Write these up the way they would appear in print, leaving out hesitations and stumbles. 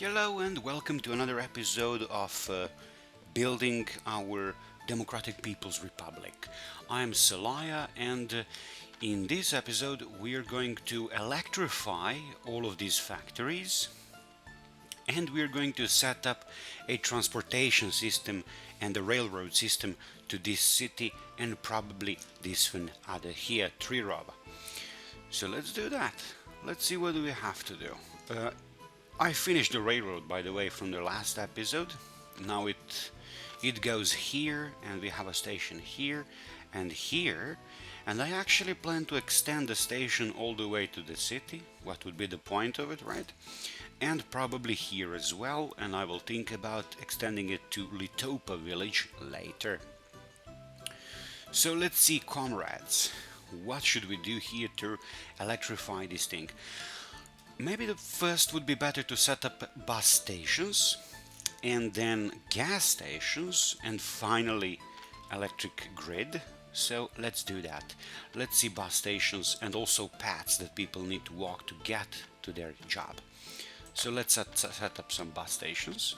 Hello and welcome to another episode of Building Our Democratic People's Republic. I'm Celaya, and in this episode we are going to electrify all of these factories, and we are going to set up a transportation system and a railroad system to this city and probably this one other here, Trirova. So let's do that. Let's see what do we have to do. I finished the railroad, by the way, from the last episode. Now it goes here, and we have a station here and here, and I actually plan to extend the station all the way to the city. What would be the point of it, right? And probably here as well, and I will think about extending it to Litopa village later. So let's see, comrades, what should we do here to electrify this thing? Maybe the first would be better to set up bus stations, and then gas stations, and finally electric grid. So let's do that. Let's see bus stations and also paths that people need to walk to get to their job. So let's set up some bus stations.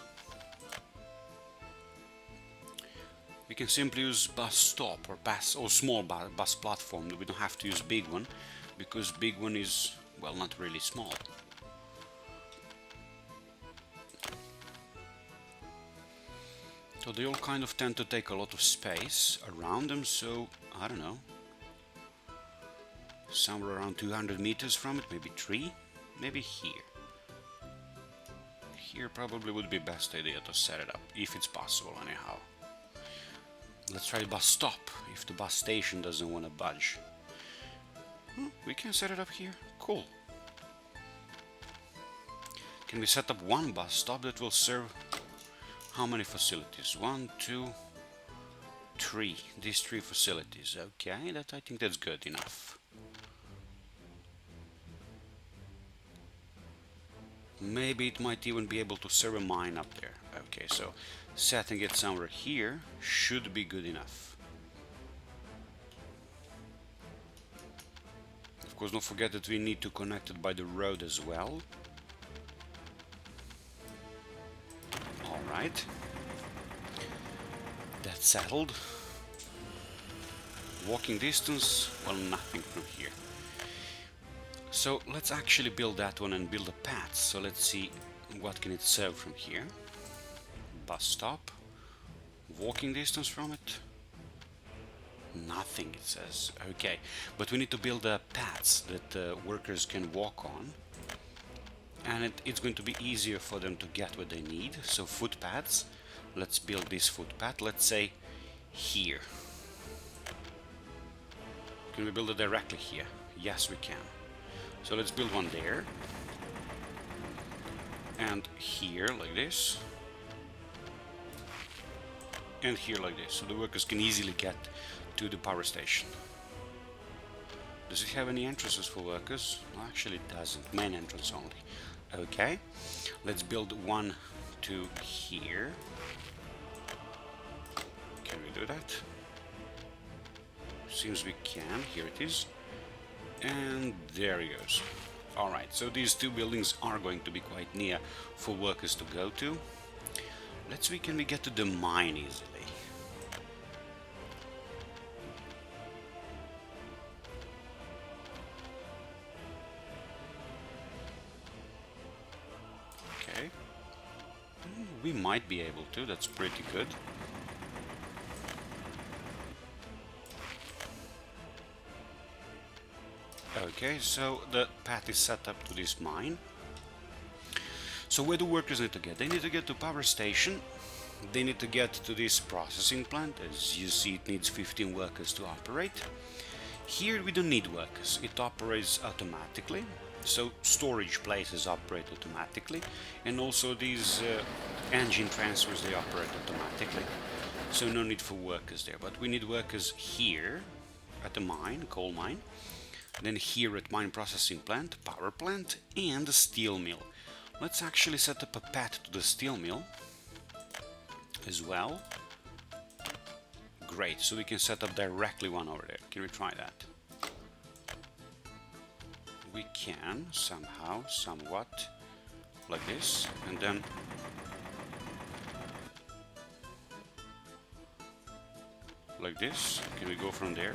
We can simply use bus stop or bus or small bus platform. We don't have to use big one, because big one is, well, not really small. So they all kind of tend to take a lot of space around them, so I don't know, somewhere around 200 meters from it, maybe 3, maybe here. Here probably would be best idea to set it up, if it's possible anyhow. Let's try bus stop, if the bus station doesn't want to budge. We can set it up here, cool. Can we set up one bus stop that will serve how many facilities? 1, 2, 3. These 3 facilities. Okay, I think that's good enough. Maybe it might even be able to serve a mine up there. Okay, so setting it somewhere here should be good enough. Of course, don't forget that we need to connect it by the road as well. Alright. That's settled. Walking distance, well, nothing from here. So let's actually build that one and build a path. So let's see what can it serve from here. Bus stop. Walking distance from it. Nothing, it says. Okay, but we need to build paths that workers can walk on. And it's going to be easier for them to get what they need. So footpaths. Let's build this footpath. Let's say here. Can we build it directly here? Yes, we can. So let's build one there. And here, like this. And here, like this. So the workers can easily get to the power station. Does it have any entrances for workers? Well, actually it doesn't. Main entrance only. Okay. Let's build one to here. Can we do that? Seems we can. Here it is. And there he goes. Alright, so these 2 buildings are going to be quite near for workers to go to. Let's see, can we get to the mine easily? Okay. We might be able to, that's pretty good. Okay, so the path is set up to this mine. So where do workers need to get? They need to get to power station. They need to get to this processing plant. As you see, it needs 15 workers to operate. Here we don't need workers. It operates automatically. So storage places operate automatically. And also these engine transfers, they operate automatically. So no need for workers there. But we need workers here at the mine, coal mine. Then here at mine processing plant, power plant, and the steel mill. Let's actually set up a path to the steel mill as well. Great, so we can set up directly one over there. Can we try that? We can, somehow, somewhat. like this, and then like this. Can we go from there?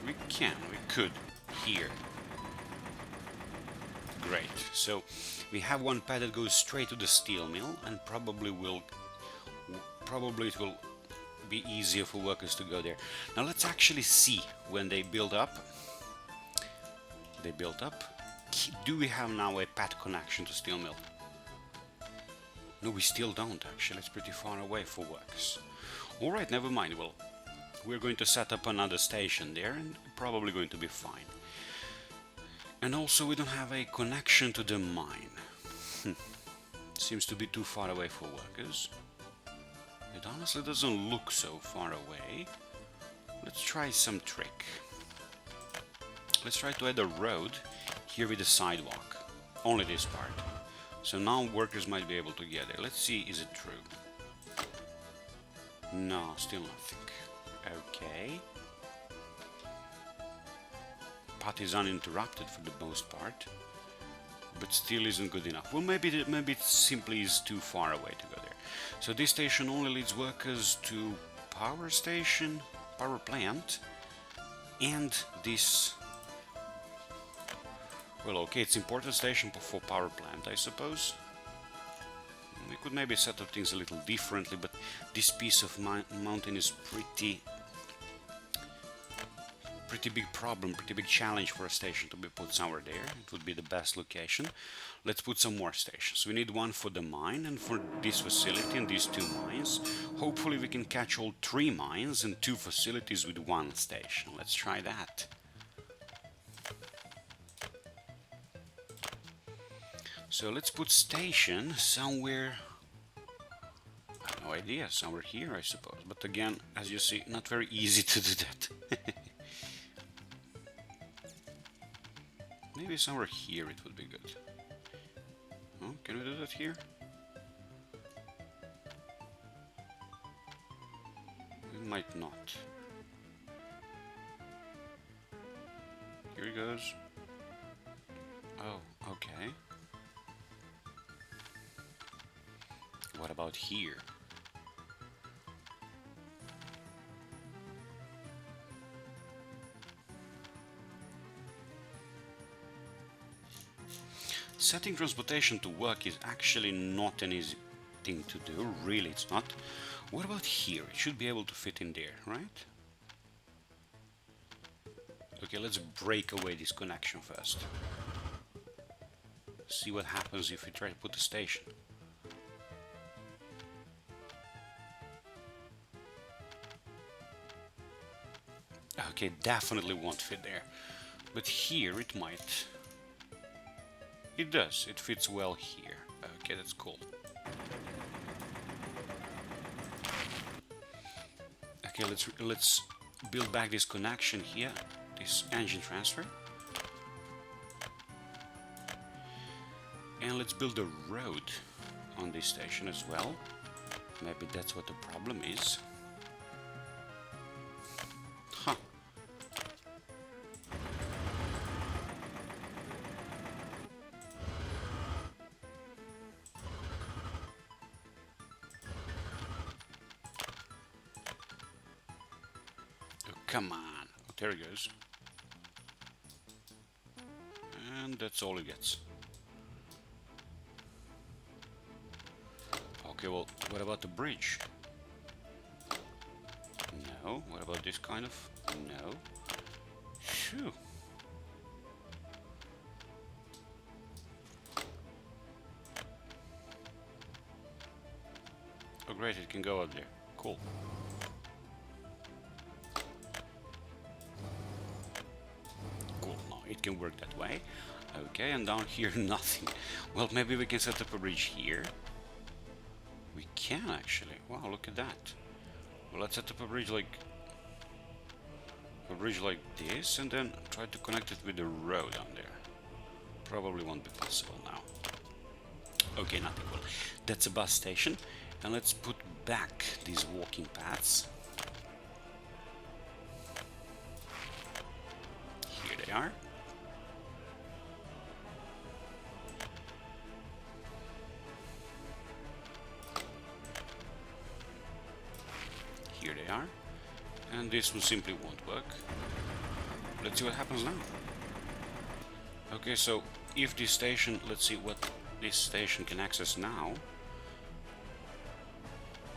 We can, we could, here. Great. So we have one path that goes straight to the steel mill, and probably it will be easier for workers to go there. Now let's actually see when they build up. They built up. Do we have now a path connection to steel mill? No, we still don't actually. It's pretty far away for workers. Alright, never mind. Well, we're going to set up another station there, and probably going to be fine. And also we don't have a connection to the mine. Seems to be too far away for workers. It honestly doesn't look so far away. Let's try some trick. Let's try to add a road here with a sidewalk. Only this part. So now workers might be able to get there. Let's see, is it true? No, still nothing. Okay. Path is uninterrupted for the most part, but still isn't good enough. Well, maybe it simply is too far away to go there. So this station only leads workers to power station, power plant, and this. Well, okay, it's important station for power plant, I suppose. We could maybe set up things a little differently, but this piece of mountain is pretty big problem, pretty big challenge for a station to be put somewhere there. It would be the best location. Let's put some more stations. We need one for the mine and for this facility and these two mines. Hopefully we can catch all 3 mines and 2 facilities with 1 station. Let's try that. So let's put station somewhere. I have no idea, somewhere here I suppose. But again, as you see, not very easy to do that. Maybe somewhere here it would be good. Oh, can we do that here? We might not. Here it goes. Oh, okay. What about here? Setting transportation to work is actually not an easy thing to do, really it's not. What about here? It should be able to fit in there, right? Okay, let's break away this connection first. See what happens if we try to put a station. Okay, definitely won't fit there. But here it might. It does, it fits well here. Okay, that's cool. Okay, let's build back this connection here, this engine transfer. And let's build a road on this station as well. Maybe that's what the problem is. Huh. Come on. Oh, there he goes. And that's all he gets. Okay, well, what about the bridge? No. What about this kind of? No. Phew. Oh great, it can go up there. Cool. Cool, no, it can work that way. Okay, and down here nothing. Well, maybe we can set up a bridge here. We can actually. Wow, look at that. Well, let's set up a bridge like this, and then try to connect it with the road on there. Probably won't be possible now. Okay, nothing. Well, that's a bus station, and let's put back these walking paths. Here they are. they are. And this one simply won't work. Let's see what happens now. Okay, so if this station, let's see what this station can access now.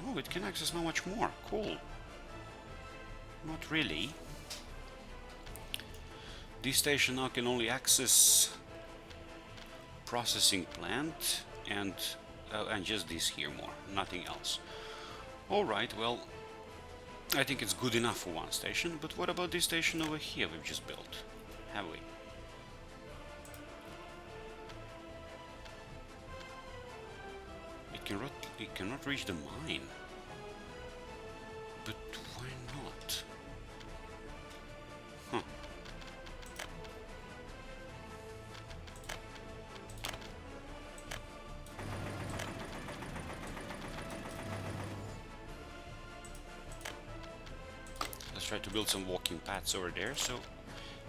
Oh, it can access now much more. Cool. Not really. This station now can only access processing plant and just this here more, nothing else. Alright, well, I think it's good enough for one station, but what about this station over here we've just built? Have we? It cannot reach the mine. But why not? Huh. Let's try to build some walking paths over there, so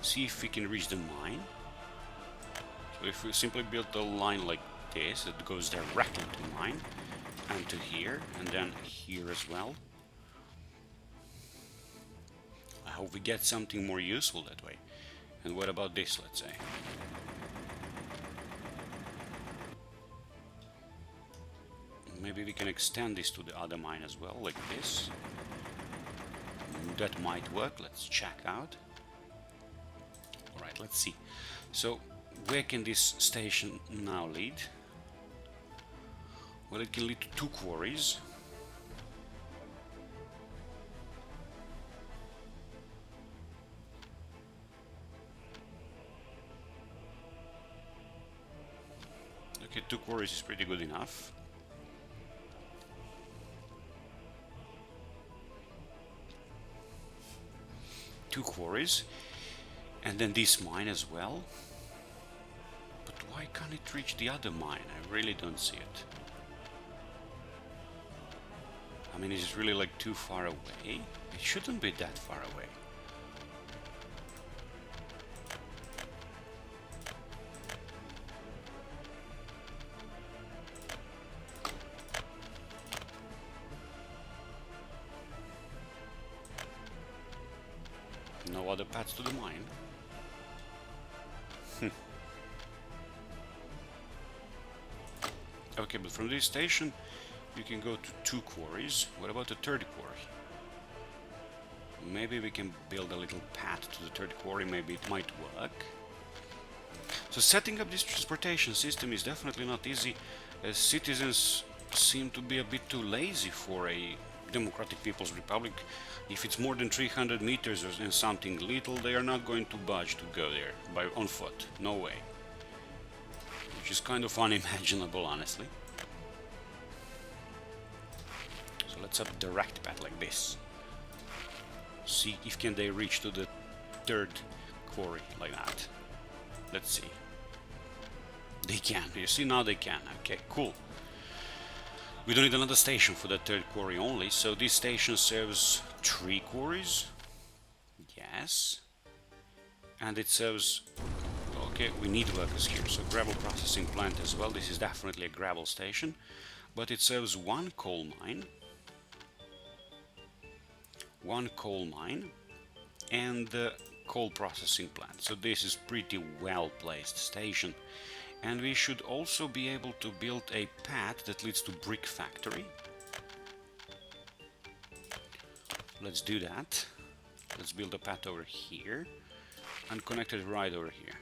see if we can reach the mine. So if we simply build a line like this, it goes directly to mine, and to here, and then here as well. I hope we get something more useful that way. And what about this, let's say? Maybe we can extend this to the other mine as well, like this. That might work. Let's check out. Alright, let's see. So, where can this station now lead? Well, it can lead to 2 quarries. Okay, 2 quarries is pretty good enough. Two quarries, and then this mine as well. But why can't it reach the other mine? I really don't see it. I mean, is it really like too far away? It shouldn't be that far away. No other paths to the mine. Okay, but from this station you can go to 2 quarries. What about the 3rd quarry? Maybe we can build a little path to the 3rd quarry, maybe it might work. So setting up this transportation system is definitely not easy, as citizens seem to be a bit too lazy for a democratic people's republic. If it's more than 300 meters and something little, they are not going to budge to go there on foot. No way. Which is kind of unimaginable, honestly. So let's have a direct path like this. See if can they reach to the 3rd quarry like that. Let's see. They can. You see, now they can. Okay, cool. We don't need another station for the 3rd quarry only, so this station serves 3 quarries. Yes. And it serves... Okay, we need workers here, so gravel processing plant as well. This is definitely a gravel station. But it serves 1 coal mine. 1 coal mine. And the coal processing plant. So this is pretty well placed station. And we should also be able to build a path that leads to brick factory. Let's do that. Let's build a path over here and connect it right over here.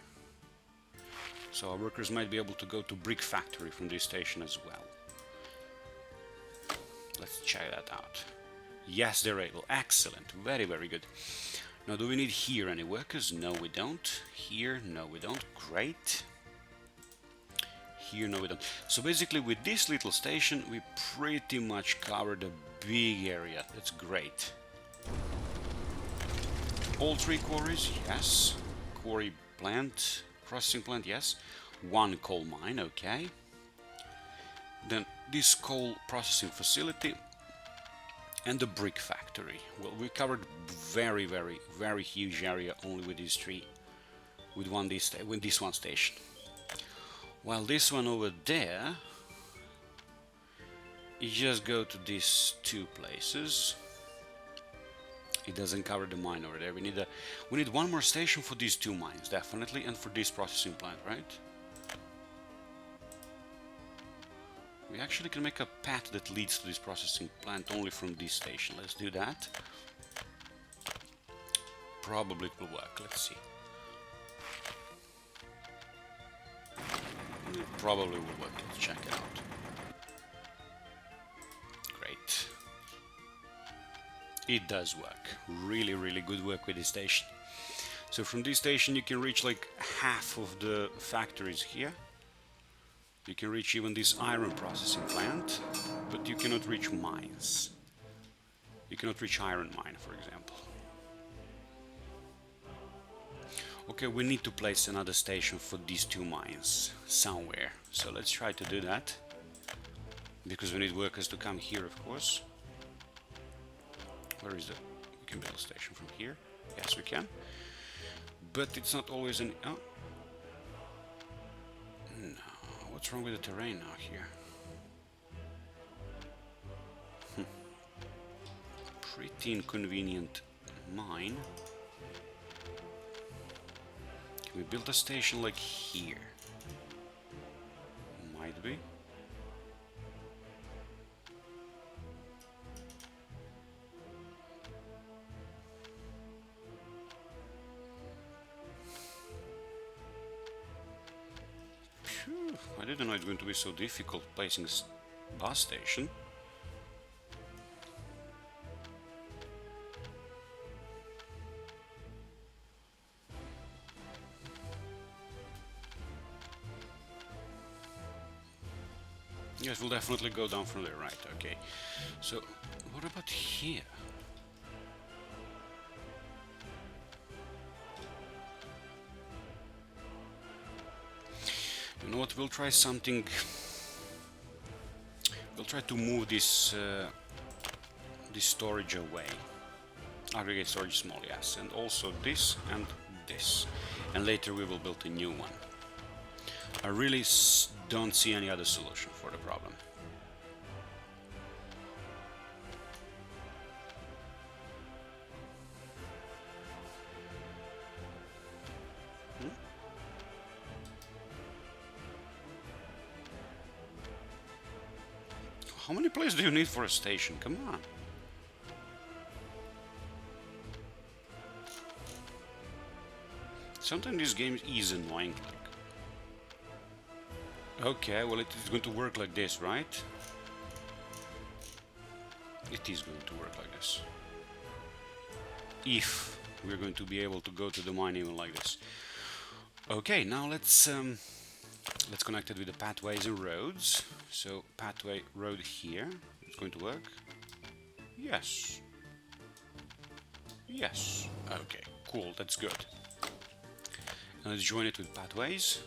So our workers might be able to go to brick factory from this station as well. Let's check that out. Yes, they're able. Excellent. Very, very good. Now, do we need here any workers? No, we don't. Here, no, we don't. Great. Here, no, we don't. So basically, with this little station, we pretty much covered a big area. That's great. All 3 quarries, yes. Quarry plant, processing plant, yes. 1 coal mine, okay. Then this coal processing facility and the brick factory. Well, we covered very, very, very huge area only with these 3, with this one station. While this one over there, you just go to these 2 places. It doesn't cover the mine over there. We need one more station for these two mines, definitely, and for this processing plant, right? We actually can make a path that leads to this processing plant only from this station. Let's do that. Probably it will work. Let's see. It probably will work. Let's check it out. Great. It does work. Really, really good work with this station. So from this station you can reach like half of the factories here. You can reach even this iron processing plant, but you cannot reach mines. You cannot reach iron mine, for example. Okay, we need to place another station for these two mines somewhere. So let's try to do that. Because we need workers to come here, of course. Where is the... We can build a station from here. Yes, we can. But it's not always an... Oh. No. What's wrong with the terrain now here? Pretty inconvenient mine. Can we build a station like here? Might be. Phew, I didn't know it was going to be so difficult placing a bus station. Yes, we'll definitely go down from there, right, okay. So, what about here? You know what, we'll try something... We'll try to move this, this storage away. Aggregate storage small, yes, and also this and this. And later we will build a new one. I really don't see any other solution for the problem. How many places do you need for a station? Come on. Sometimes this game is annoying. Okay, well it is going to work like this, right? It is going to work like this. If we're going to be able to go to the mine even like this. Okay, now let's connect it with the pathways and roads. So pathway road here. It's going to work. Yes. Yes. Okay, cool, that's good. Now let's join it with pathways.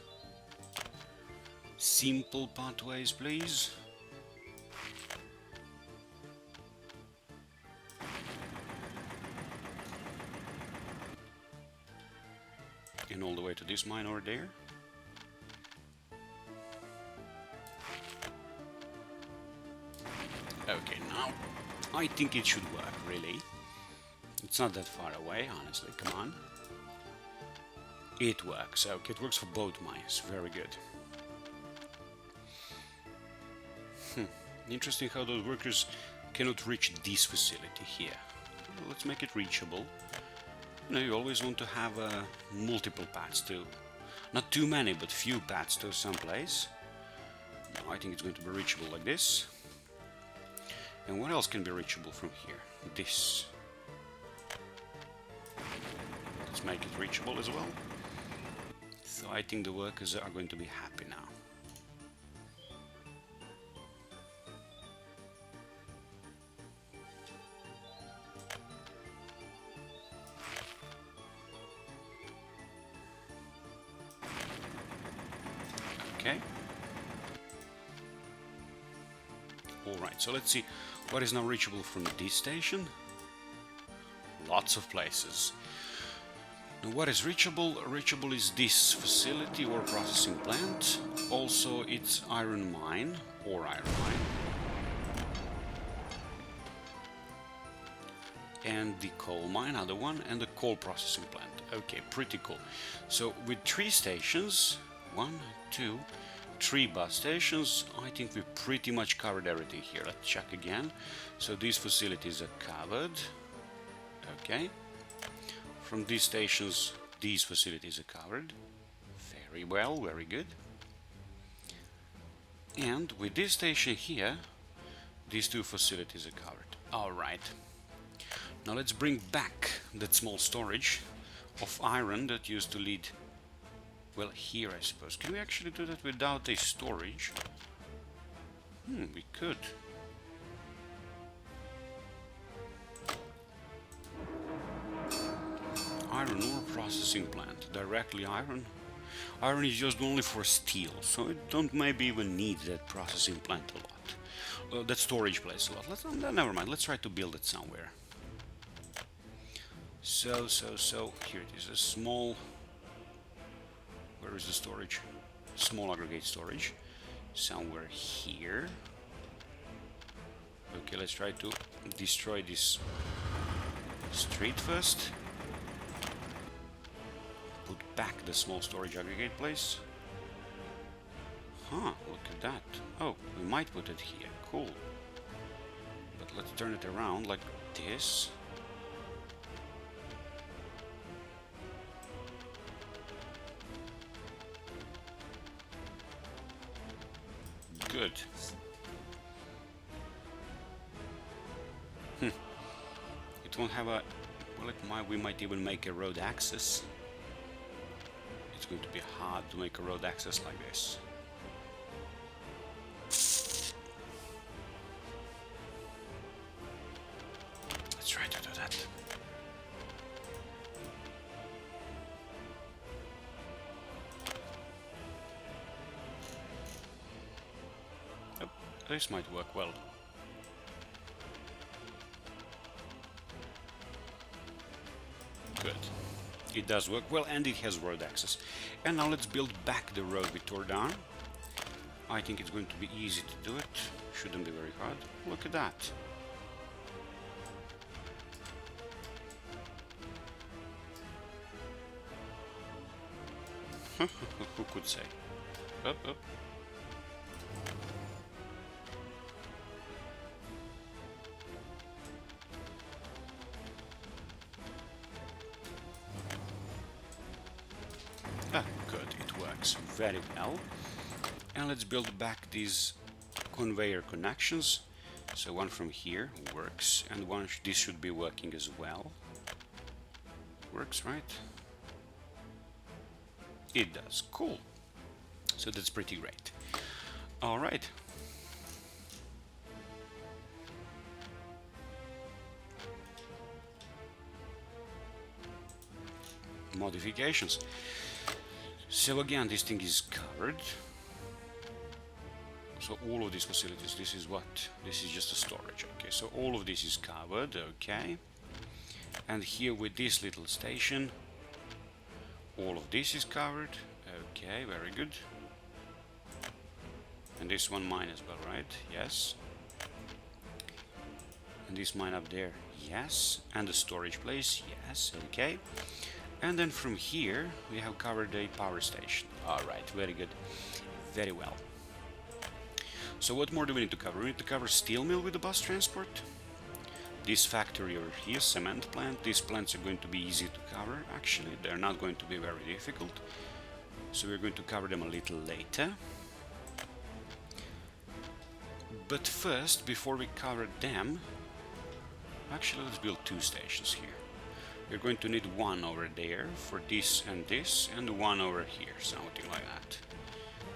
Simple pathways, please. And all the way to this mine over there. Okay, now I think it should work, really. It's not that far away, honestly, come on. It works, okay, it works for both mines, very good. Interesting how those workers cannot reach this facility here. Well, let's make it reachable. You know, you always want to have multiple paths to... Not too many, but few paths to some place. No, I think it's going to be reachable like this. And what else can be reachable from here? This. Let's make it reachable as well. So I think the workers are going to be happy now. Okay. Alright, so let's see what is now reachable from this station. Lots of places. Now what is reachable? Reachable is this facility or processing plant. Also it's iron mine or iron mine. and the coal mine, other one, and the coal processing plant. Okay, pretty cool. So with 3 stations, 1, 2, 3 bus stations, I think we pretty much covered everything here. Let's check again. So these facilities are covered. Okay. From these stations, these facilities are covered. Very well, very good. And with this station here, these 2 facilities are covered. Alright. Now let's bring back that small storage of iron that used to lead, well, here I suppose. Can we actually do that without a storage? We could. Iron ore processing plant. Directly iron. Iron is used only for steel, so it don't maybe even need that processing plant a lot. That storage place a lot. Never mind, let's try to build it somewhere. So, here it is, a small... Where is the storage? Small aggregate storage. Somewhere here. Okay, let's try to destroy this street first. Put back the small storage aggregate place. Huh, look at that. Oh, we might put it here. Cool. But let's turn it around like this. Good. It won't have a... Well, we might even make a road access. It's going to be hard to make a road access like this. Let's try to do that. Oh, this might work well. Good. It does work well, and it has road access. And now let's build back the road we tore down. I think it's going to be easy to do it. Shouldn't be very hard. Look at that. Who could say? Up, up. Good, it works very well. And let's build back these conveyor connections. So one from here works, and this should be working as well. Works, right? It does. Cool. So that's pretty great. All right. Modifications. So again, this thing is covered. So all of these facilities, this is what? This is just a storage. Okay, so all of this is covered. Okay. And here with this little station, all of this is covered. Okay, very good. And this one mine as well, right? Yes. And this mine up there, yes. And the storage place, yes. Okay. And then from here we have covered a power station. Alright, very good. Very well. So what more do we need to cover? We need to cover steel mill with the bus transport. This factory over here, cement plant. These plants are going to be easy to cover, actually. They're not going to be very difficult. So we're going to cover them a little later. But first, before we cover them, actually let's build 2 stations here. We're going to need one over there for this, and one over here, something like that.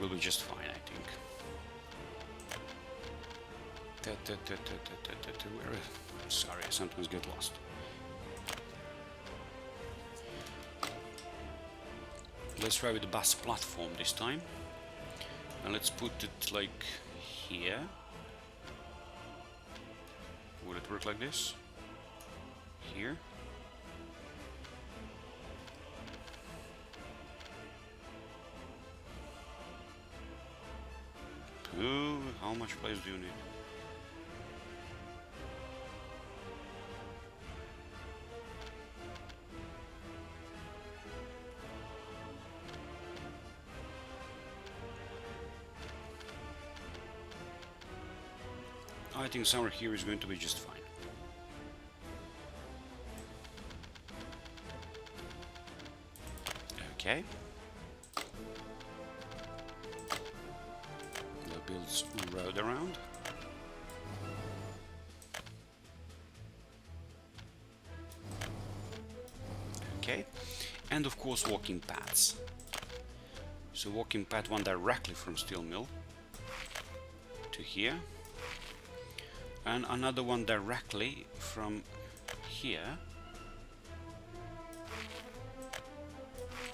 Will be just fine, I think. Sorry, I sometimes get lost. Let's try with the bus platform this time. And let's put it like here. Would it work like this? Here? Ooh, how much place do you need? I think somewhere here is going to be just fine. Okay. That builds road around. Okay. And of course walking paths. So walking path one directly from steel mill to here, and another one directly from here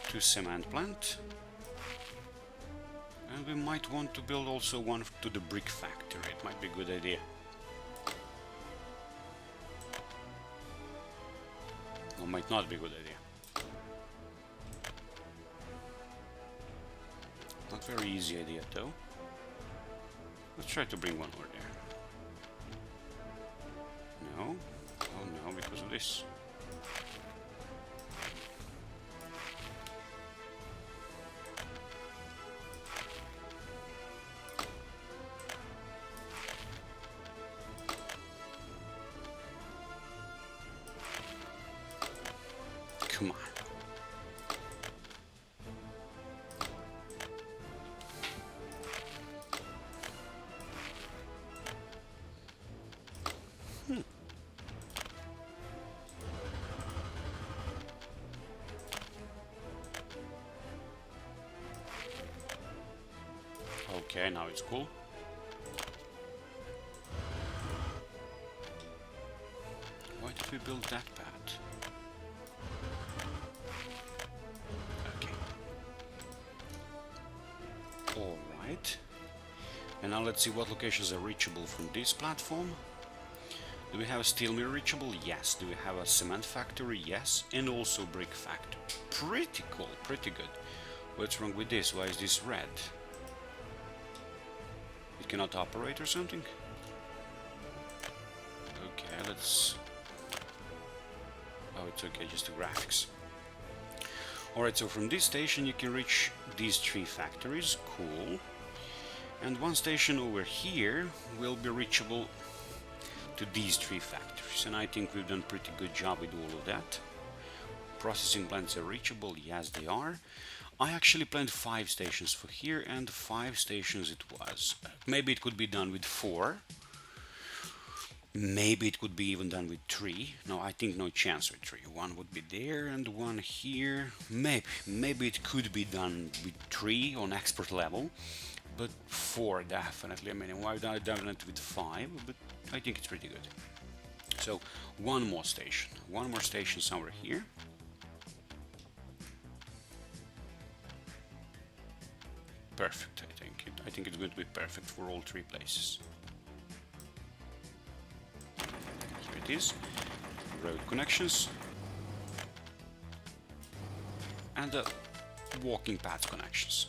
to cement plant, and we might want to build also one to the brick factory. It might be a good idea. Or might not be a good idea. Not very easy idea though. Let's try to bring one over there. No. Oh no, because of this. Come on. Okay, now it's cool. Why did we build that path? Okay. Alright. And now let's see what locations are reachable from this platform. Do we have a steel mill reachable? Yes. Do we have a cement factory? Yes. And also brick factory. Pretty cool, pretty good. What's wrong with this? Why is this red? It cannot operate or something? Okay, let's... Oh, it's okay, just the graphics. Alright, so from this station you can reach these 3 factories. Cool. And one station over here will be reachable to these 3 factories. And I think we've done a pretty good job with all of that. Processing plants are reachable. Yes, they are. I actually planned 5 stations for here, and 5 stations it was. Maybe it could be done with 4. Maybe it could be even done with 3. No, I think no chance with 3. 1 would be there and 1 here. Maybe it could be done with 3 on expert level, but 4 definitely. I mean, why not done it with 5? But I think it's pretty good. So 1 more station. 1 more station somewhere here. Perfect, I think. I think it's going to be perfect for all 3 places. Here it is. Road connections. And the walking path connections.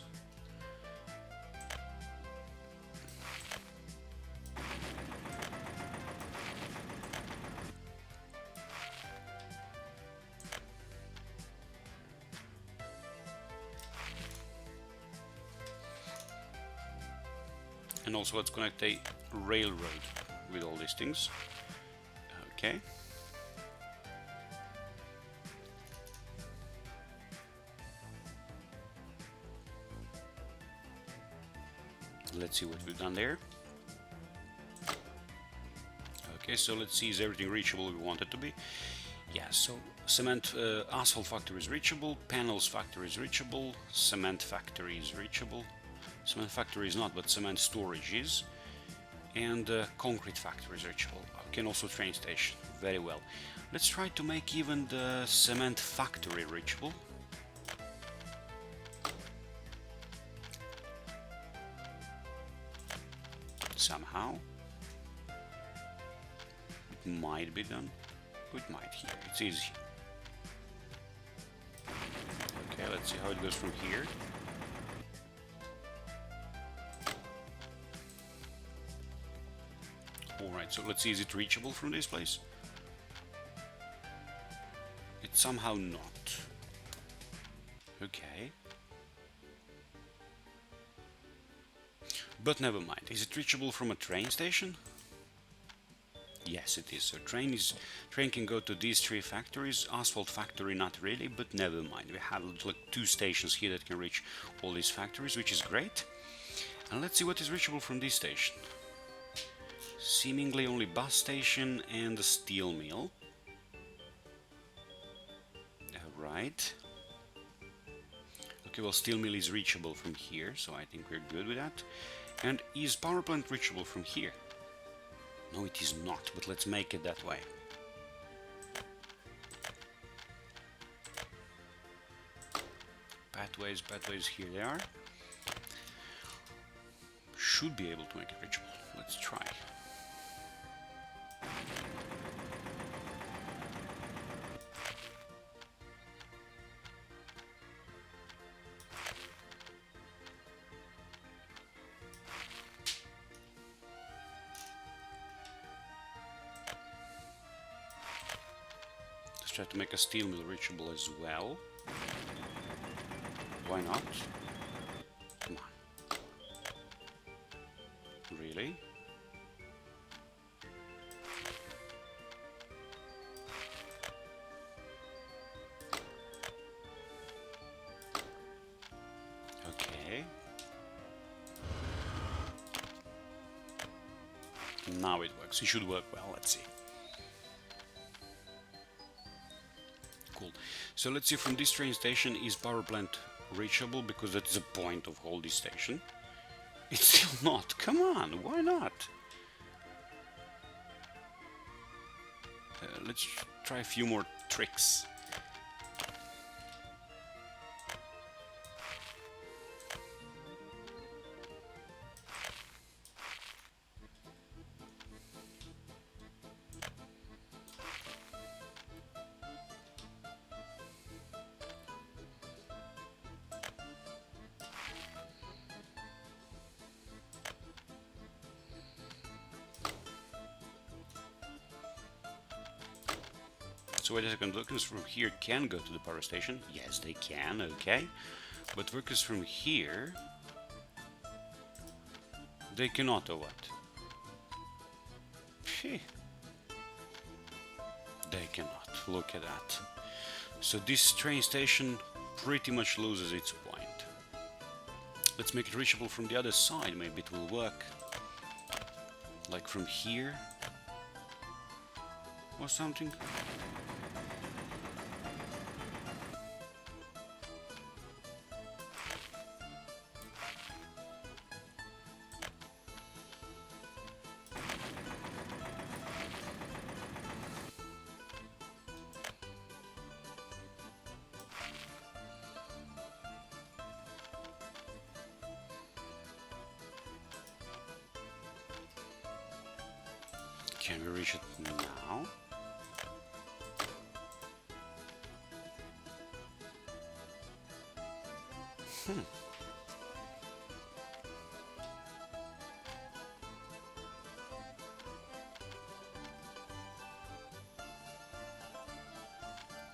And also let's connect a railroad with all these things. Okay. Let's see what we've done there. Okay, so let's see, is everything reachable we want it to be? Yeah, so cement, asphalt factory is reachable, panels factory is reachable, cement factory is reachable. Cement factory is not, but cement storage is. And concrete factory is reachable. Okay, and also train station. Very well. Let's try to make even the cement factory reachable. Somehow. It might be done. It might here. It's easy. Okay, let's see how it goes from here. Alright, so let's see, is it reachable from this place? It's somehow not. Okay. But never mind. Is it reachable from a train station? Yes, it is. So train can go to these three factories. Asphalt factory, not really, but never mind. We have like 2 stations here that can reach all these factories, which is great. And let's see what is reachable from this station. Seemingly only bus station and the steel mill. Right. Okay, well, steel mill is reachable from here, so I think we're good with that. And is power plant reachable from here? No, it is not, but let's make it that way. Pathways, here they are. Should be able to make it reachable. Let's try. Let's try to make a steel mill reachable as well. Why not? Come on. Really? Okay. Now it works. It should work well. Let's see. Cool. So let's see, from this train station, is power plant reachable? Because that's the point of all this station. It's still not. Come on, why not? Let's try a few more tricks. So wait a second, workers from here can go to the power station. Yes, they can, okay. But workers from here, they cannot, or what? Phew. They cannot, look at that. So this train station pretty much loses its point. Let's make it reachable from the other side, maybe it will work. Like from here, or something. Can we reach it now?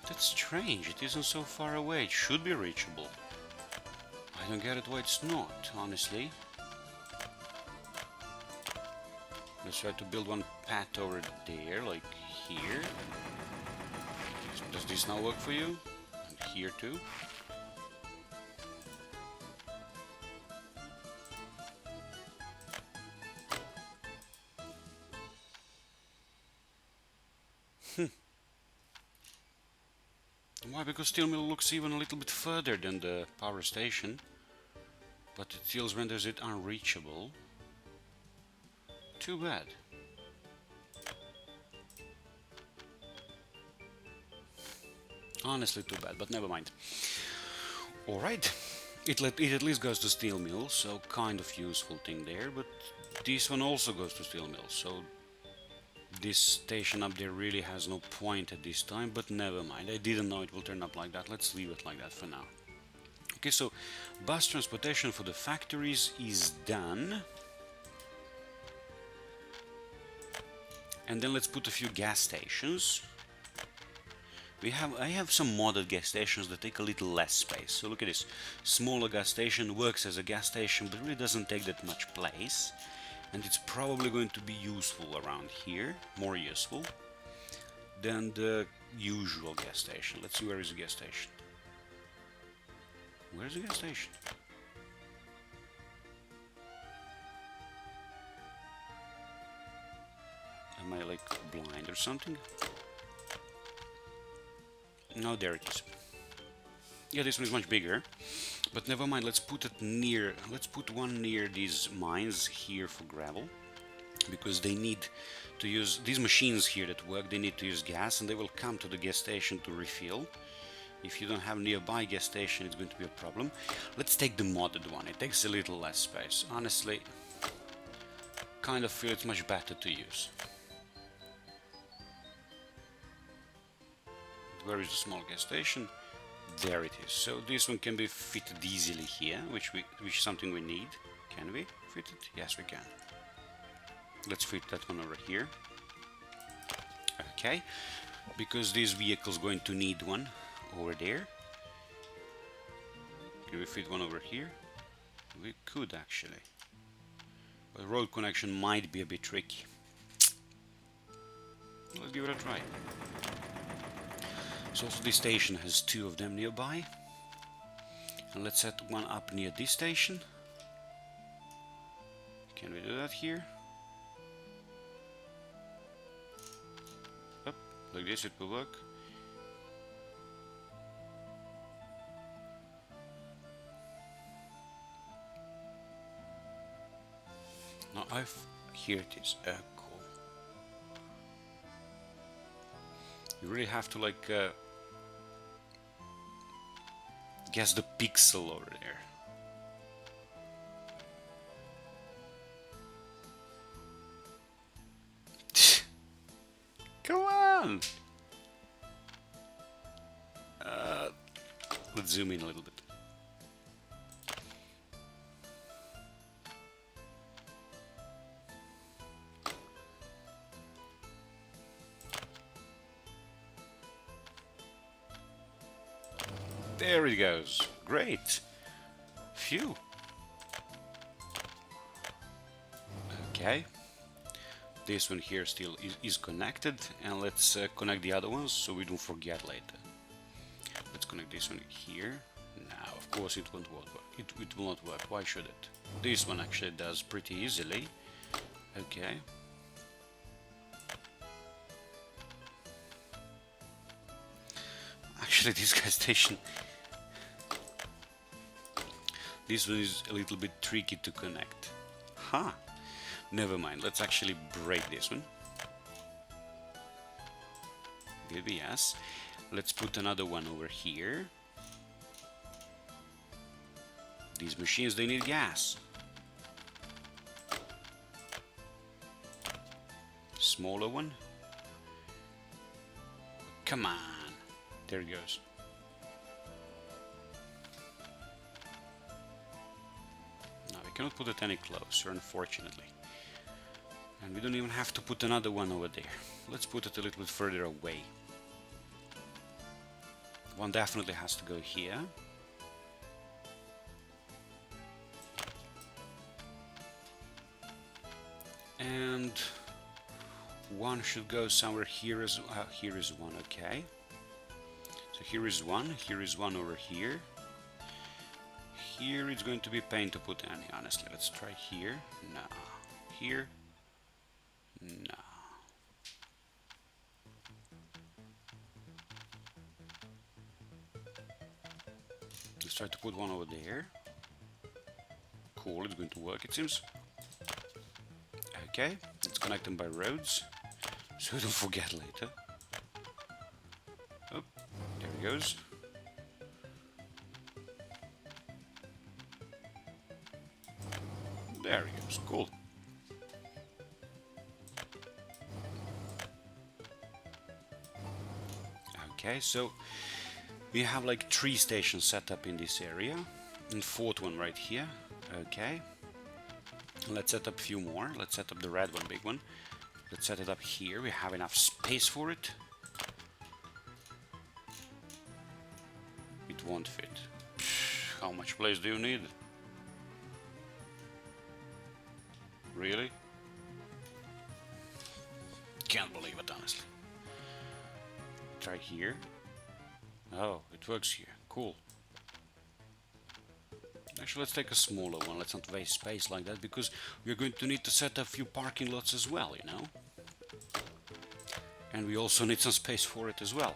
That's strange, it isn't so far away, it should be reachable. I don't get it why it's not, honestly. Let's try to build one path over there, like here. Does this now work for you? And here too? Why? Because steel mill looks even a little bit further than the power station, but it still renders it unreachable. Too bad. Honestly, too bad, but never mind. Alright, it at least goes to steel mill, so kind of useful thing there, but this one also goes to steel mill, so this station up there really has no point at this time, but never mind. I didn't know it will turn up like that. Let's leave it like that for now. Okay, so bus transportation for the factories is done. And then let's put a few gas stations. I have some modded gas stations that take a little less space. So look at this. Smaller gas station works as a gas station, but really doesn't take that much place. and it's probably going to be useful around here, more useful than the usual gas station. Let's see, where is the gas station? Where's the gas station? Am I like blind or something? No, there it is. Yeah, this one is much bigger, but never mind. Let's put it near. Let's put one near these mines here for gravel, because they need to use these machines here that work. They need to use gas, and they will come to the gas station to refill. If you don't have nearby gas station, it's going to be a problem. Let's take the modded one. It takes a little less space. Honestly, kind of feel it's much better to use. Where is the small gas station? There it is. So this one can be fitted easily here, which is something we need. Can we fit it? Yes, we can. Let's fit that one over here. Okay, because this vehicle is going to need one over there. Can we fit one over here? We could actually, but road connection might be a bit tricky. Let's give it a try. So also this station has two of them nearby, and let's set one up near this station. Can we do that here? Up, like this, it will work. Now here it is. Cool. You really have to like guess the pixel over there. Come on! Let's zoom in a little bit. There it goes. Great. Phew. Okay. This one here still is connected, and let's connect the other ones so we don't forget later. Let's connect this one here. Now, of course, it won't work. It will not work. Why should it? This one actually does pretty easily. Okay. Actually, this gas station, this one is a little bit tricky to connect. Huh. Never mind. Let's actually break this one. Maybe yes. Let's put another one over here. These machines, they need gas. Smaller one. Come on. There it goes. Now we cannot put it any closer, unfortunately. And we don't even have to put another one over there. Let's put it a little bit further away. One definitely has to go here. And one should go somewhere here as well. Here is one, okay. So here is one over here. Here it's going to be pain to put any, honestly. Let's try here. No. Here. No. Let's try to put one over there. Cool, it's going to work, it seems. Okay, let's connect them by roads, so we don't forget later. Oh, there he goes. There he goes, cool. Okay, so we have like 3 stations set up in this area, and 4th one right here. Okay, let's set up a few more. Let's set up the red one, big one. Let's set it up here. We have enough space for it. It won't fit. How much place do you need? Really? can't believe it, honestly. Try here. Oh, it works here. Cool. Actually, let's take a smaller one. Let's not waste space like that, because we're going to need to set up a few parking lots as well, you know? And we also need some space for it as well.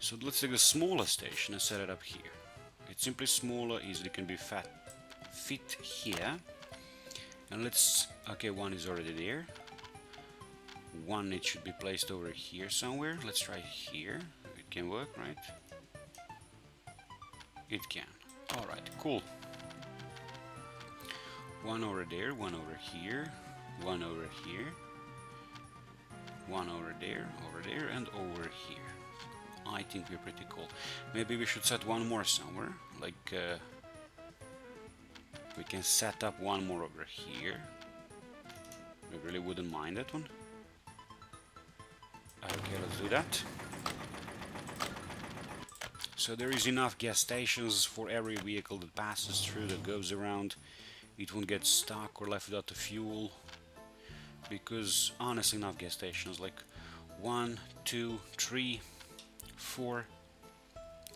So let's take a smaller station and set it up here. It's simply smaller, easily can be fit here. And let's... okay, one is already there. One, it should be placed over here somewhere. Let's try here. It can work, right? It can. Alright, cool. One over there, one over here, one over here, one over there, and over here. I think we're pretty cool. Maybe we should set one more somewhere, like we can set up one more over here. I really wouldn't mind that one. Okay, let's do that. So there is enough gas stations for every vehicle that passes through, that goes around. It won't get stuck or left without the fuel, because honestly enough gas stations, like 1, 2, 3, 4,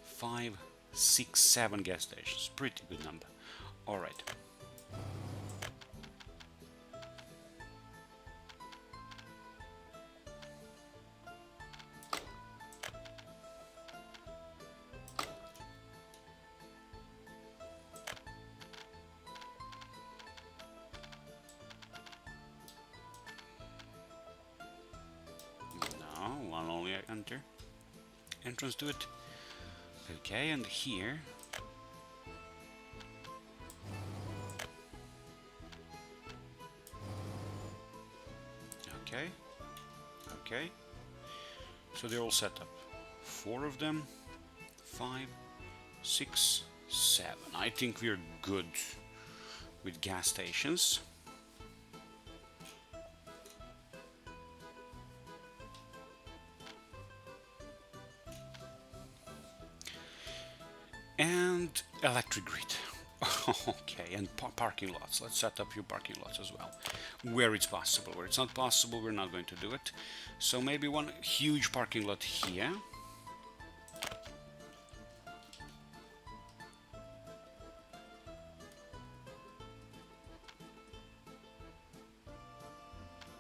5, 6, 7 gas stations. Pretty good number. Alright. Entrance to it. Okay, and here. Okay. Okay. So they're all set up. 4 of them. 5, 6, 7. I think we're good with gas stations. And electric grid. Okay, and parking lots. Let's set up a few parking lots as well, where it's possible. Where it's not possible, we're not going to do it. So maybe one huge parking lot here.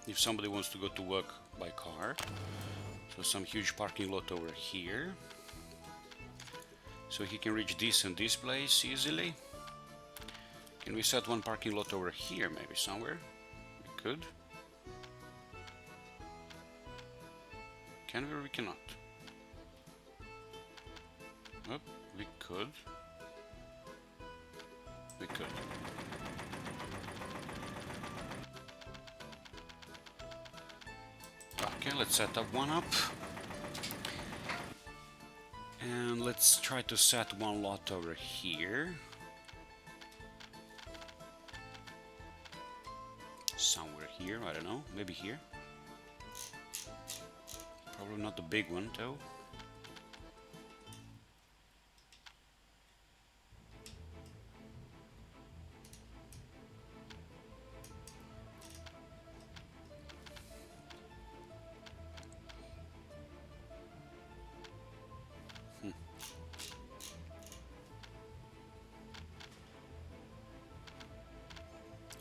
If somebody wants to go to work by car. So some huge parking lot over here. So he can reach this and this place easily. Can we set one parking lot over here maybe somewhere? We could. Can we or we cannot? Oh, we could. We could. Okay, let's set up one up. And let's try to set one lot over here. Somewhere here, I don't know, maybe here. Probably not the big one though.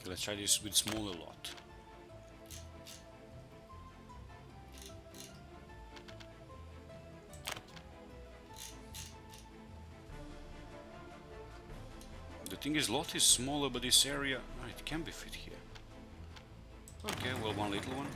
Let's try this with smaller lot. The thing is, lot is smaller, but this area, it can be fit here. Okay, well, one little one.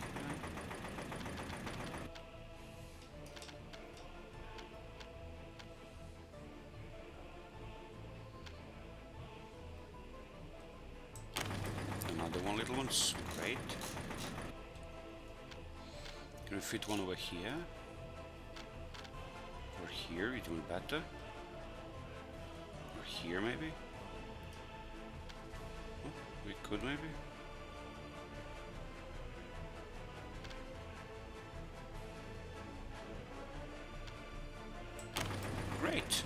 One little one's great. Can we fit one over here? Or here, even better. Or here maybe? Oh, we could maybe? Great!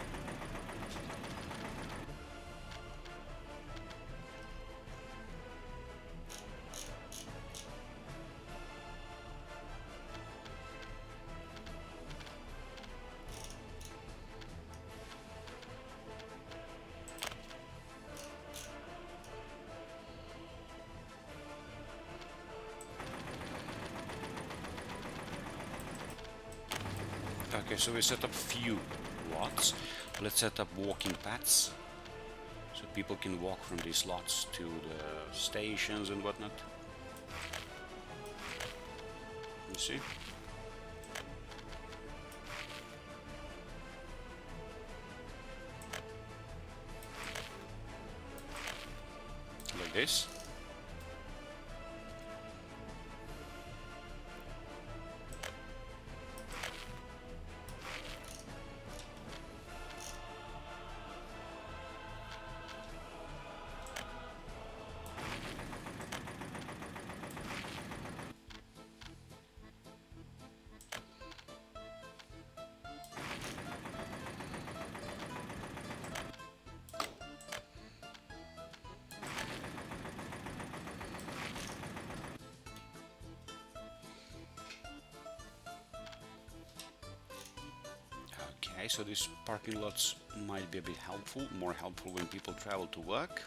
Okay, so we set up few lots. Let's set up walking paths so people can walk from these lots to the stations and whatnot. You see? Like this. Okay, so these parking lots might be a bit helpful, more helpful when people travel to work.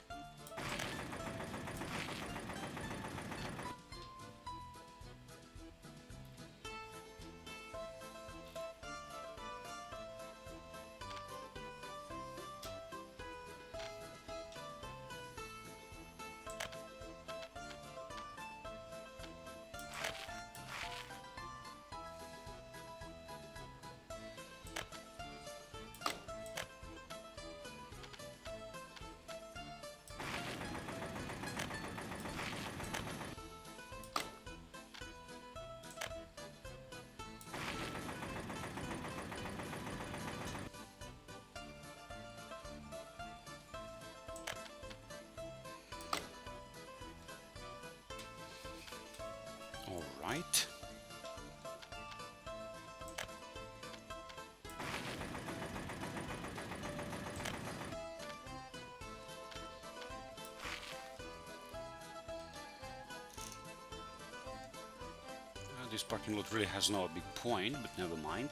All right. This parking lot really has no big point, but never mind.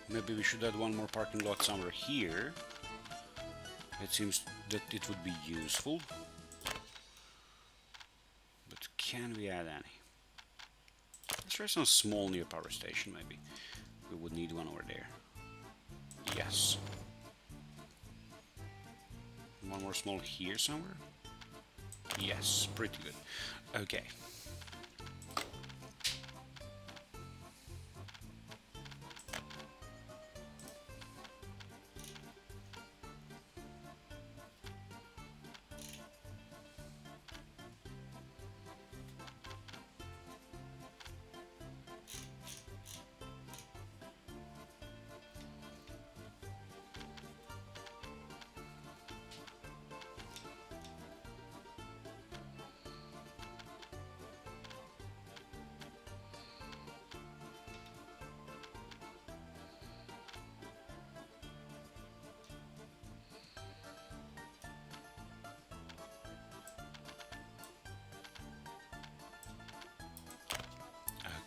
Maybe we should add one more parking lot somewhere here. It seems that it would be useful. But can we add any? Let's try some small near power station maybe. We would need one over there. Yes. One more small here somewhere? Yes, pretty good. Okay.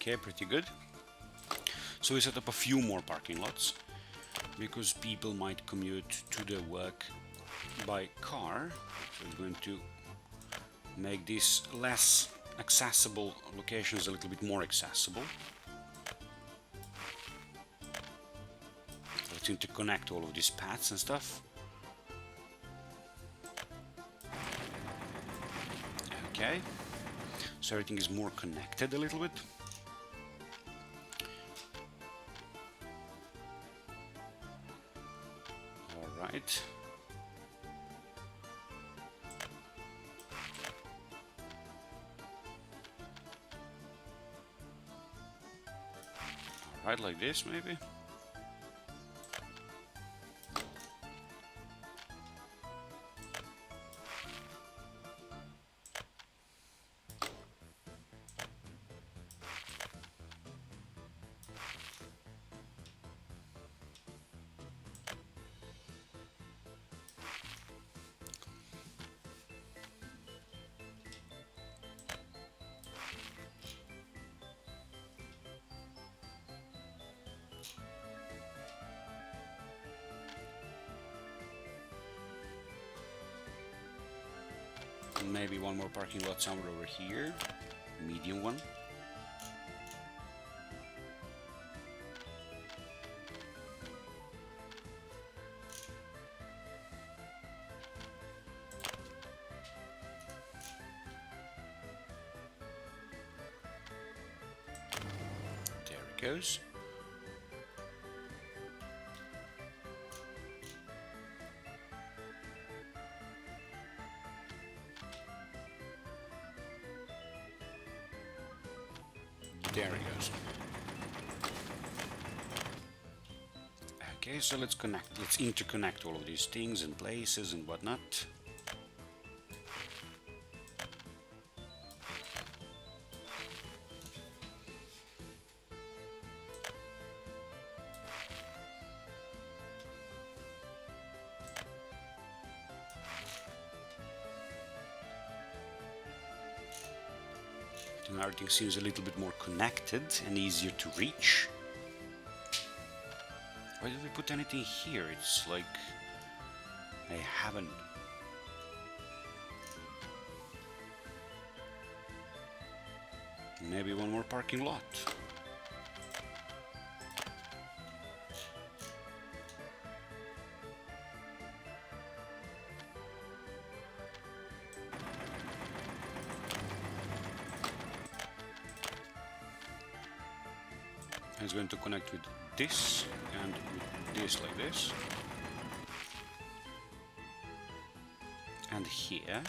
Okay, pretty good. So we set up a few more parking lots because people might commute to their work by car. So we're going to make these less accessible locations a little bit more accessible. Let's interconnect all of these paths and stuff. Okay, so everything is more connected a little bit. Right. All right, like this maybe. maybe one more parking lot somewhere over here. Medium one. There it goes. There it goes. Okay, so let's interconnect all of these things and places and whatnot. Everything seems a little bit more connected and easier to reach. Why did we put anything here? It's like I haven't. Maybe one more parking lot. It's going to connect with this and with this like this. And here.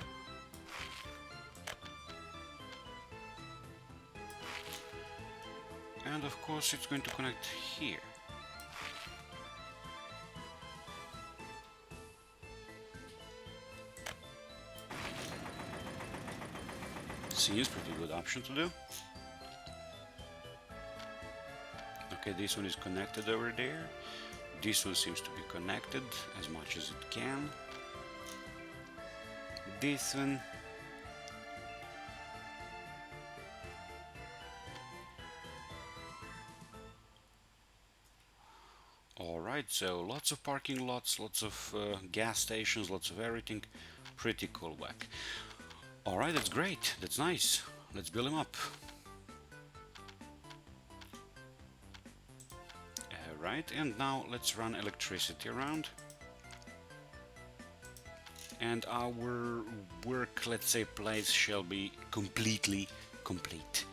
And of course it's going to connect here. Seems pretty good option to do. Okay, this one is connected over there. This one seems to be connected as much as it can. This one. Alright, so lots of parking lots, lots of gas stations, lots of everything. Pretty cool whack. Alright, that's great. That's nice. Let's build them up. Right, and now let's run electricity around. And our work, let's say, place shall be completely complete.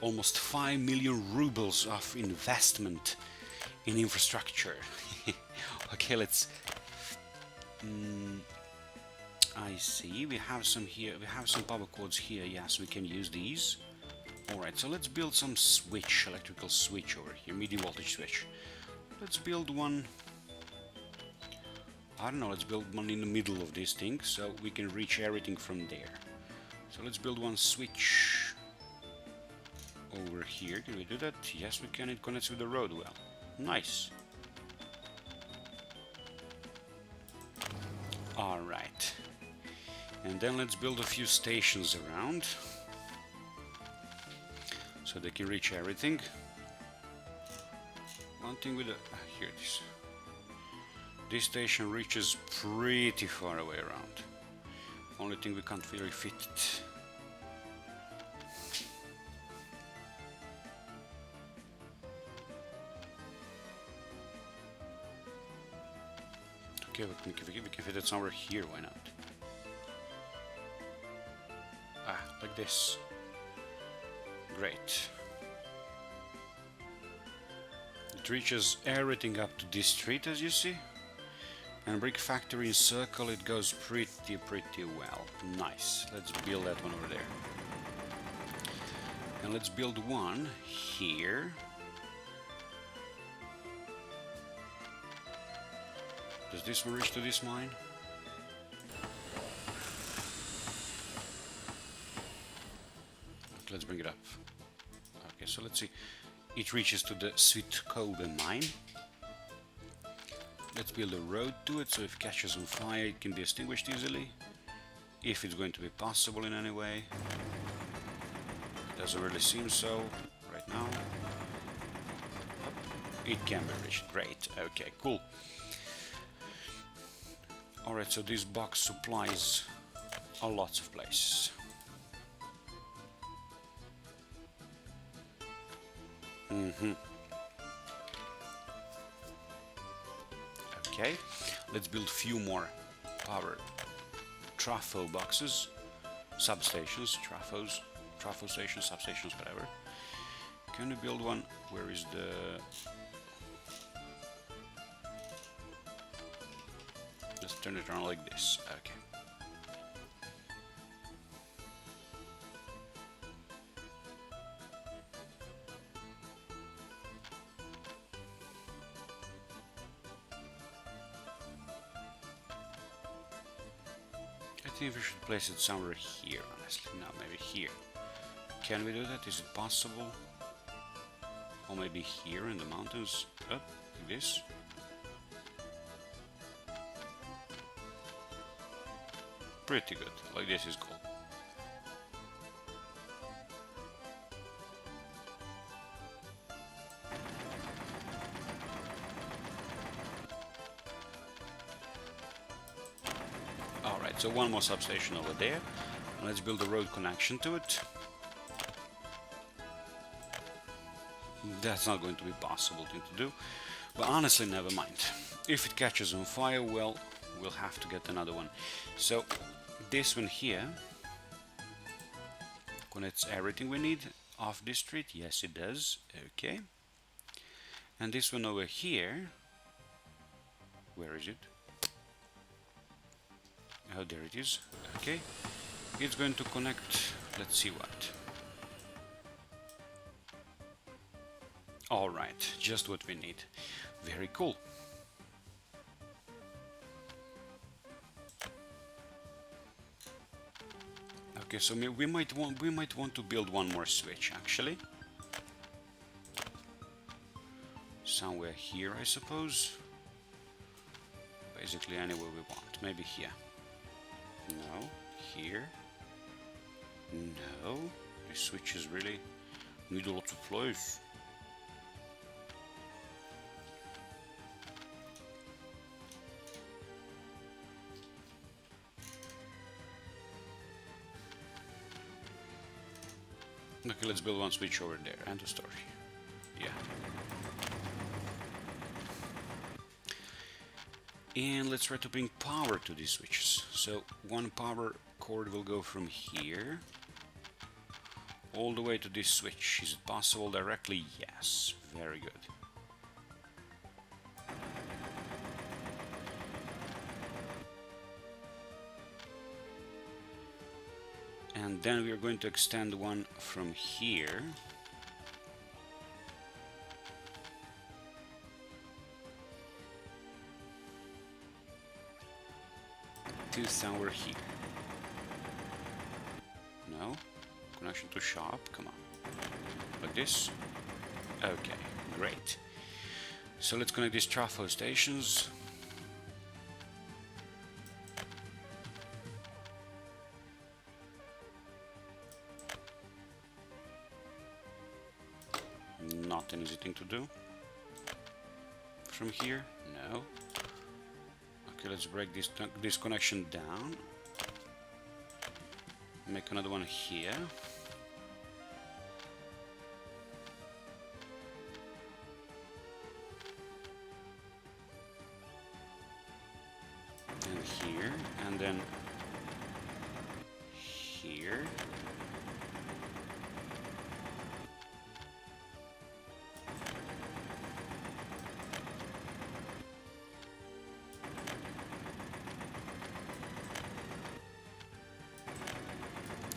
Almost 5 million rubles of investment in infrastructure. Okay, let's... I see, we have some here, we have some power cords here, yes, we can use these. Alright, so let's build some switch, electrical switch over here, medium voltage switch. Let's build one, I don't know, let's build one in the middle of this thing, so we can reach everything from there. So let's build one switch over here. Can we do that? Yes, we can. It connects with the road well. Nice. Alright. And then let's build a few stations around, so they can reach everything. One thing with the... here it is. This station reaches pretty far away around. Only thing we can't really fit it. Okay, we can fit it somewhere here, why not? Ah, like this. Great. It reaches everything up to this street, as you see. And brick factory in circle, it goes pretty well. Nice. Let's build that one over there. And let's build one here. Does this one reach to this mine? Let's bring it up. Okay, so let's see. It reaches to the Sweet Kobe mine. Let's build a road to it, so if it catches on fire it can be extinguished easily. If it's going to be possible in any way. Doesn't really seem so right now. It can be reached. Great. Okay, cool. Alright, so this box supplies on lots of places. Okay, let's build few more power trafo boxes, substations, trafo stations, substations, whatever. Can we build one? Where is the... Let's turn it around like this. Okay. I think we should place it somewhere here, honestly. No, maybe here. Can we do that? Is it possible? Or maybe here in the mountains? Up, like this. Pretty good. Like this is cool. Alright, so one more substation over there. Let's build a road connection to it. That's not going to be possible thing to do, but honestly, never mind. If it catches on fire, well, we'll have to get another one. So this one here connects everything we need off this street. Yes, it does. Okay. And this one over here, where is it? Oh, there it is. Okay. It's going to connect, let's see what. Alright, just what we need. Very cool. Okay, so we might want to build one more switch actually. Somewhere here, I suppose. Basically anywhere we want. Maybe here. No. Here. No. These switches really need a lot of place. Okay, let's build one switch over there. End of story. Yeah. And let's try to bring power to these switches. So one power cord will go from here all the way to this switch. Is it possible directly? Yes. Very good. And then we are going to extend one from here to somewhere here. No? Connection to shop? Come on. Like this? Okay, great. So let's connect these trafo stations. Not an easy thing to do. From here? No. Okay, let's break this connection down. Make another one here. And here, and then here.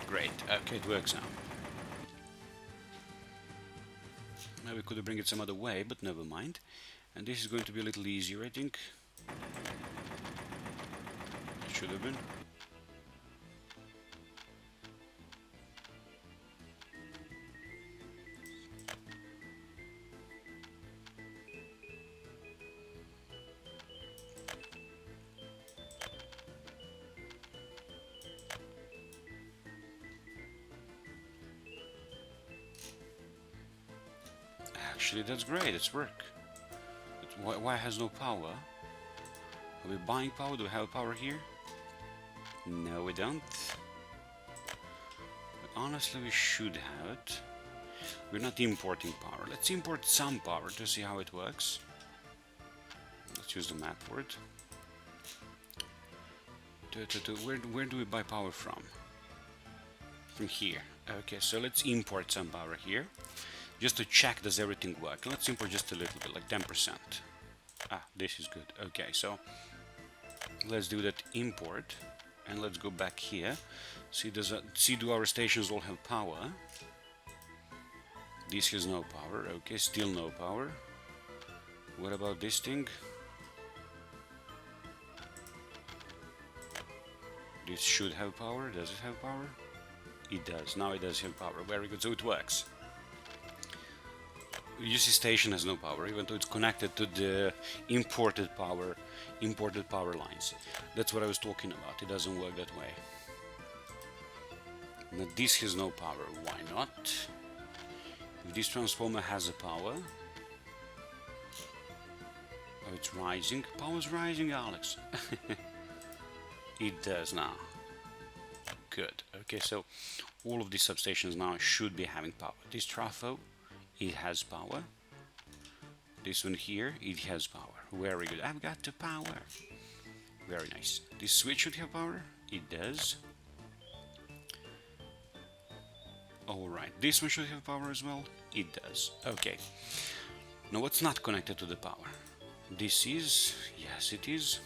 Great, okay, it works now. Maybe we could bring it some other way, but never mind. And this is going to be a little easier, I think. It should have been. Actually, that's great, it's work. But why has no power? Are we buying power? Do we have power here? No, we don't. Honestly, we should have it. We're not importing power. Let's import some power to see how it works. Let's use the map for it. Where do we buy power from? From here. Okay, so let's import some power here. Just to check does everything work. Let's import just a little bit, like 10%. Ah, this is good. Okay, so let's do that import. And let's go back here. See, do our stations all have power? This has no power. Okay, still no power. What about this thing? This should have power. Does it have power? It does. Now it does have power. Very good. So it works. UC station has no power, even though it's connected to the imported power lines. That's what I was talking about. It doesn't work that way. Now this has no power. Why not? If this transformer has a power, oh, it's rising. Power's rising, Alex. It does now. Good. Okay, so all of these substations now should be having power. This trafo, it has power. This one here, it has power. Very good. I've got the power. Very nice. This switch should have power. It does. Alright, this one should have power as well. It does. Okay. Now what's not connected to the power? This is... yes, it is.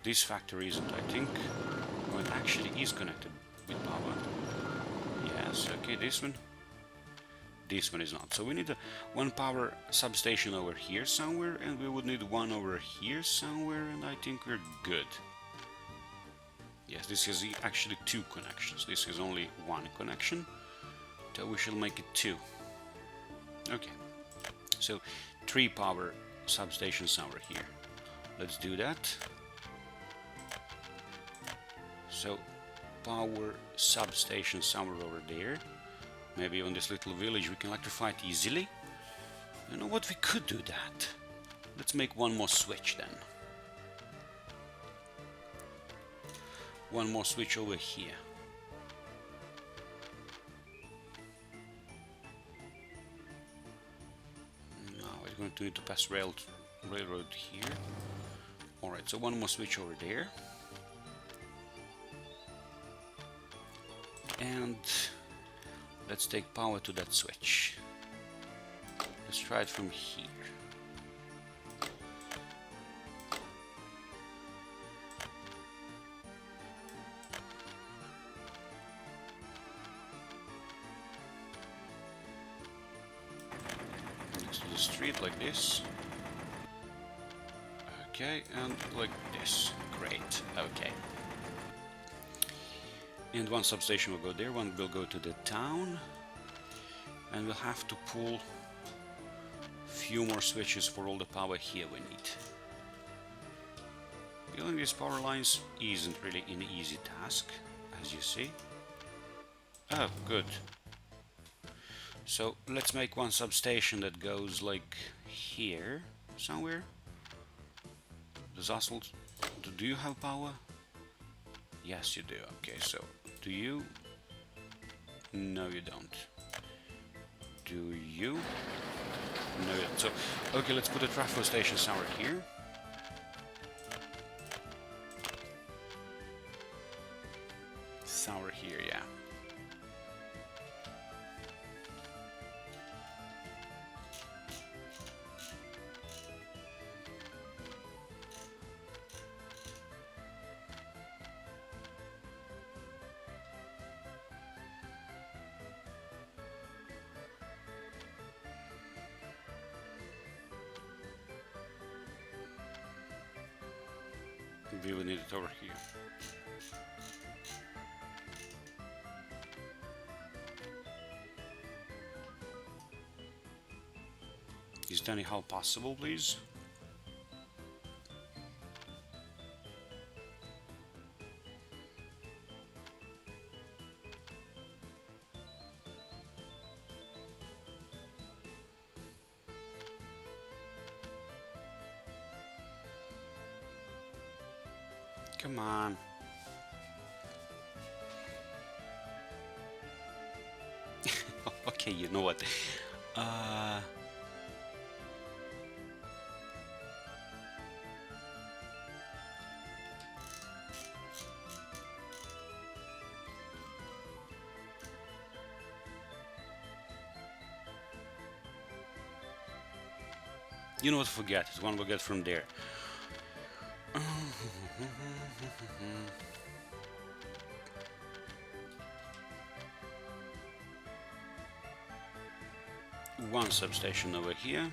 This factory isn't, I think. Oh, it actually is connected with power. Yes, okay, this one. This one is not. So we need one power substation over here somewhere, and we would need one over here somewhere, and I think we're good. Yes, this is actually two connections. This is only one connection, so we shall make it two. Okay, so 3 power substations over here. Let's do that. So power substation somewhere over there. Maybe on this little village we can electrify it easily. You know what, we could do that. Let's make one more switch then. One more switch over here. Now we're going to need to pass railroad here. Alright, so one more switch over there. And let's take power to that switch. Let's try it from here. Next to the street, like this. Okay, and like this. Great. Okay. And one substation will go there, one will go to the town, and we'll have to pull a few more switches for all the power here we need. Building these power lines isn't really an easy task, as you see. Oh, good. So let's make one substation that goes like here somewhere. Does Oswald, do you have power? Yes, you do. Okay, so do you? No, you don't. Do you? No, you don't. So, okay, let's put a trafo station somewhere here. Somewhere here, yeah. We will need it over here. Is it anyhow possible, please? Come on. Okay, you know what? Uh, you know what? Forget it. One will get from there. One substation over here.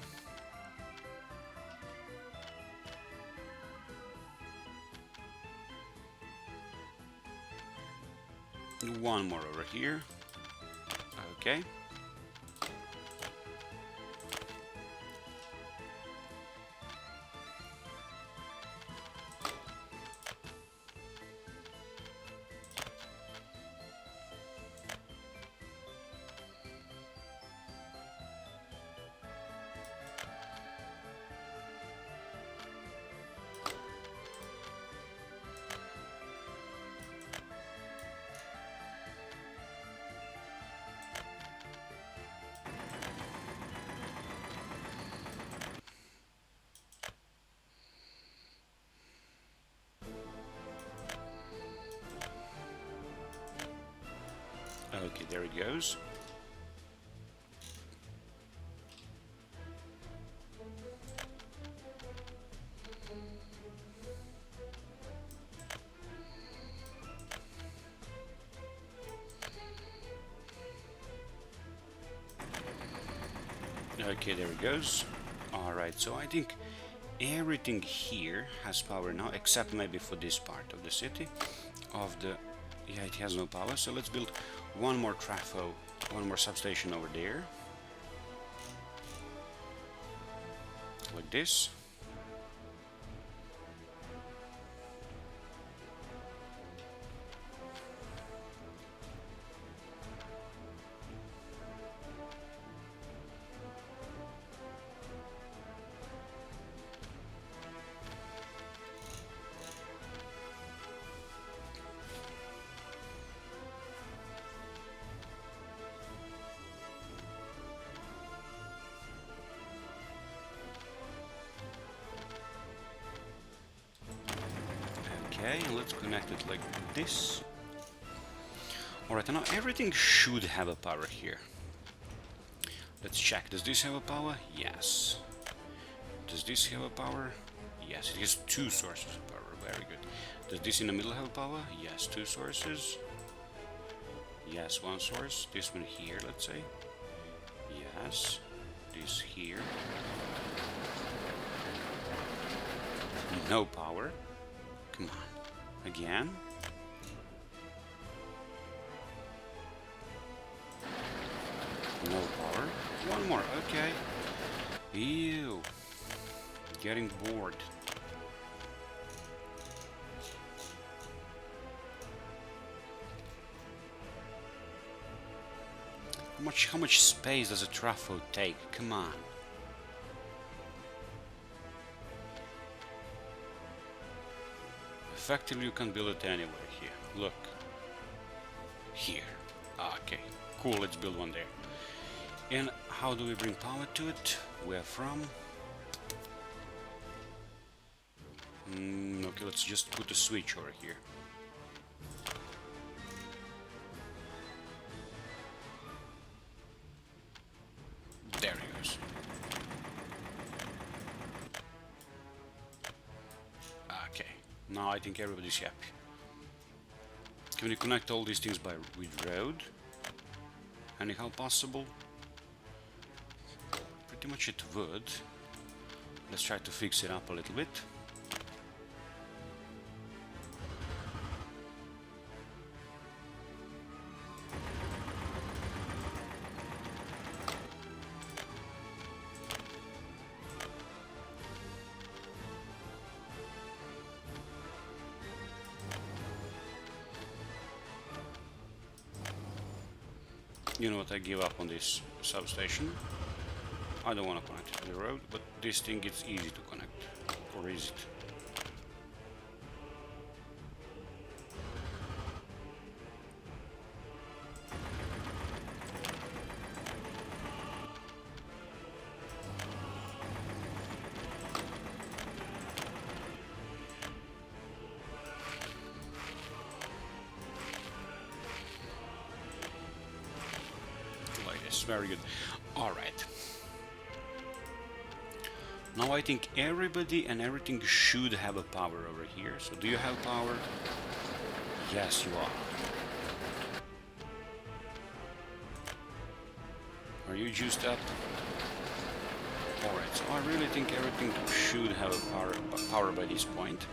One more over here. Okay. Okay, there it goes. Okay, there it goes. Alright, so I think everything here has power now, except maybe for this part of the city. Yeah, it has no power, so let's build one more trafo, one more substation over there. Like this. Okay, and let's connect it like this. Alright, now everything should have a power here. Let's check. Does this have a power? Yes. Does this have a power? Yes, it has two sources of power. Very good. Does this in the middle have a power? Yes, two sources. Yes, one source. This one here, let's say. Yes. This here. No power. Come on. Again. No power. One more. Okay. Ew. Getting bored. How much space does a trafo take? Come on. Effectively, you can build it anywhere here. Look. Here. Okay. Cool, let's build one there. And how do we bring power to it? Where from? Okay, let's just put a switch over here. There it goes. Okay, now I think everybody's happy. Can we connect all these things with road? Anyhow possible? Pretty much it would. Let's try to fix it up a little bit. You know what, I give up on this substation. I don't want to connect it to the road, but this thing is easy to connect. Or is it? very good. Alright. Now I think everybody and everything should have a power over here. So do you have power? Yes, you are. Are you juiced up? Alright, so I really think everything should have a power by this point.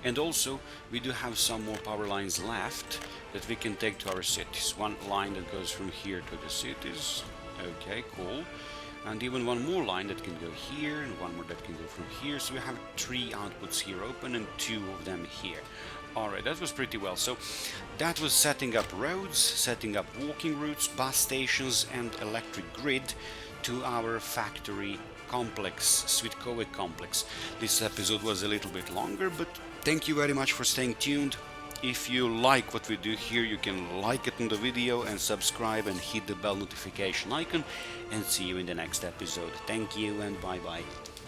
And also, we do have some more power lines left that we can take to our cities. One line that goes from here to the cities. Okay, cool. And even one more line that can go here, and one more that can go from here. So we have 3 outputs here open and 2 of them here. Alright, that was pretty well. So that was setting up roads, setting up walking routes, bus stations and electric grid to our factory complex, Sweetkowick complex. This episode was a little bit longer, but thank you very much for staying tuned. If you like what we do here, you can like it on the video and subscribe and hit the bell notification icon, and see you in the next episode. Thank you and bye bye.